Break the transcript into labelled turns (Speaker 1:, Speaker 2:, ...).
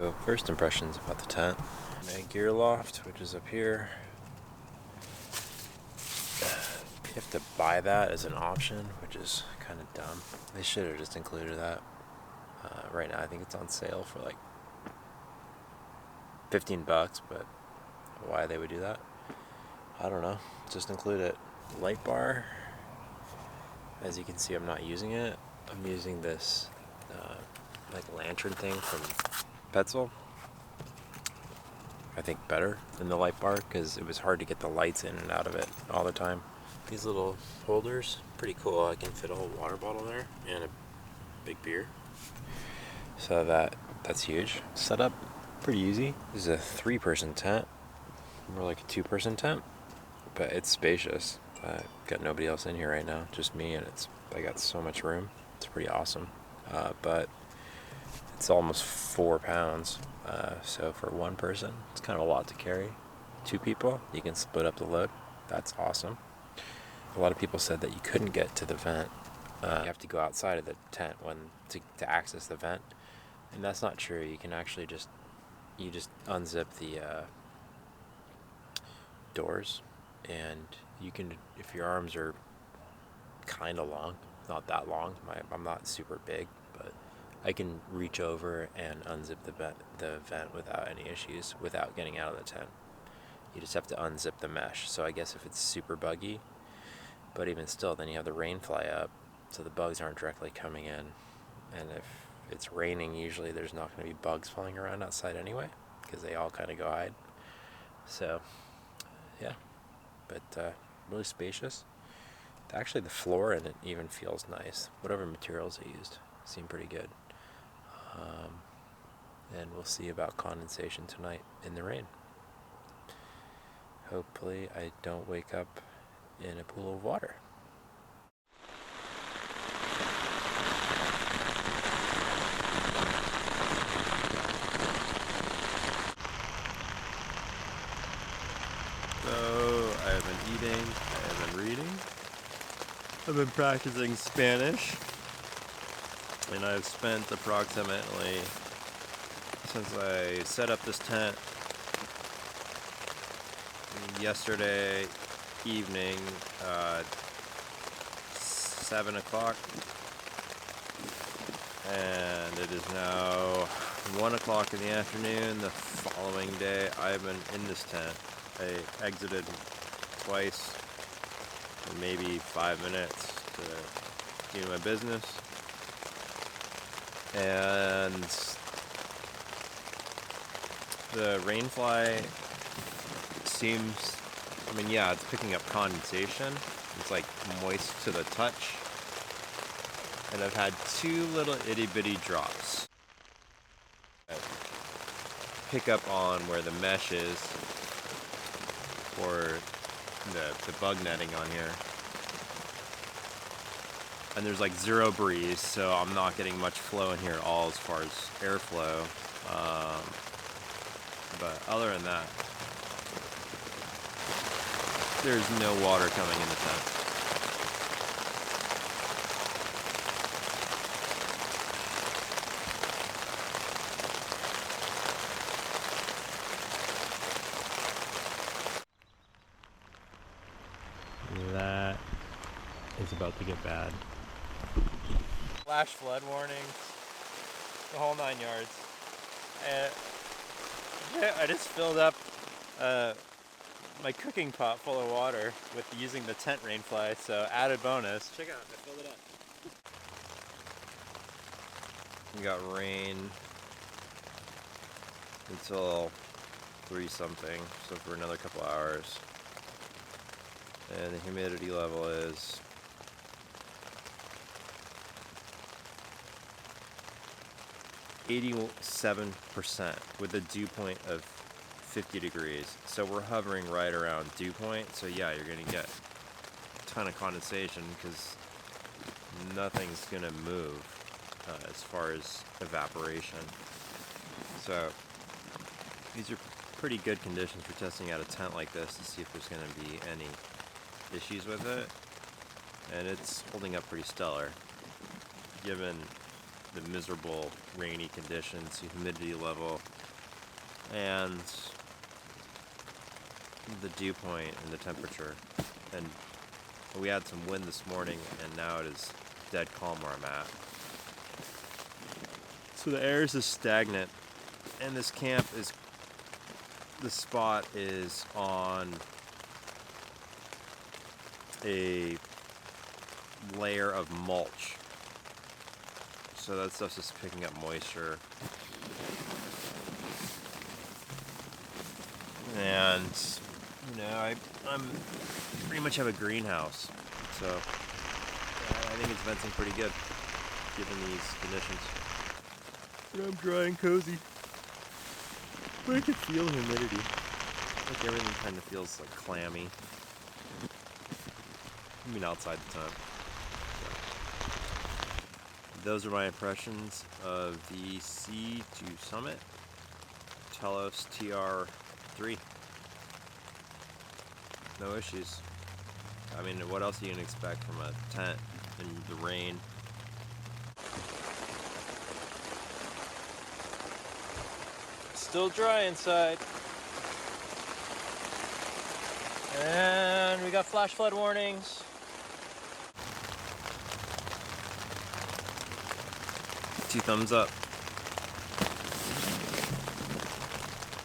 Speaker 1: So first impressions about the tent. My gear loft, which is up here. You have to buy that as an option, which is kind of dumb. They should have just included that. Right now I think it's on sale for like $15, but why they would do that, I don't know. Just include it. Light bar. As you can see, I'm not using it. I'm using this like lantern thing from Petzl. I think better than the light bar because it was hard to get the lights in and out of it all the time. These little holders, pretty cool. I can fit a whole water bottle there and a big beer. So that's huge. Set up pretty easy. This is a 3-person tent, more like a 2-person tent, but it's spacious. I've got nobody else in here right now, just me, and I got so much room. It's pretty awesome. But it's almost 4 pounds. So for one person, it's kind of a lot to carry. 2 people, you can split up the load. That's awesome. A lot of people said that you couldn't get to the vent. You have to go outside of the tent to access the vent, and that's not true. You can actually just unzip the doors, and you can, if your arms are kind of long, not that long. I'm not super big, but I can reach over and unzip the vent without any issues, without getting out of the tent. You just have to unzip the mesh. So I guess if it's super buggy, but even still, then you have the rain fly up, so the bugs aren't directly coming in. And if it's raining, usually there's not going to be bugs flying around outside anyway, because they all kind of go hide. So, yeah, but really spacious. Actually, the floor in it even feels nice. Whatever materials they used seem pretty good. And we'll see about condensation tonight in the rain. Hopefully I don't wake up in a pool of water. So I have been eating, I have been reading, I've been practicing Spanish, and I've spent approximately, since I set up this tent yesterday evening, 7 o'clock, and it is now 1 o'clock in the afternoon. The following day I've been in this tent. I exited twice for maybe 5 minutes to do my business, and the rainfly seems, yeah, it's picking up condensation. It's like moist to the touch, and I've had 2 little itty bitty drops. Pick up on where the mesh is for the bug netting on here, and there's like 0 breeze, so I'm not getting much flow in here at all as far as airflow. But other than that, there's no water coming in the tent. That is about to get bad. Flash flood warnings, the whole 9 yards. And I just filled up my cooking pot full of water with using the tent rainfly, so added bonus. Check out, I filled it up. We got rain until 3 something, so for another couple hours. And the humidity level is 87% with a dew point of 50 degrees. So we're hovering right around dew point. So yeah, you're gonna get a ton of condensation because nothing's gonna move as far as evaporation. So these are pretty good conditions for testing out a tent like this to see if there's gonna be any issues with it. And it's holding up pretty stellar given the miserable rainy conditions, humidity level, and the dew point and the temperature. And we had some wind this morning, and now it is dead calm where I'm at. So the air is just stagnant, and this spot is on a layer of mulch. So that stuff's just picking up moisture. And, you know, I'm pretty much have a greenhouse. So I think it's venting pretty good, given these conditions. But I'm dry and cozy. But I can feel the humidity. Like everything kind of feels like clammy. I mean, outside the tent. Those are my impressions of the C2 Summit Telos TR3. No issues. I mean, what else are you gonna expect from a tent in the rain? Still dry inside. And we got flash flood warnings. 2 thumbs up.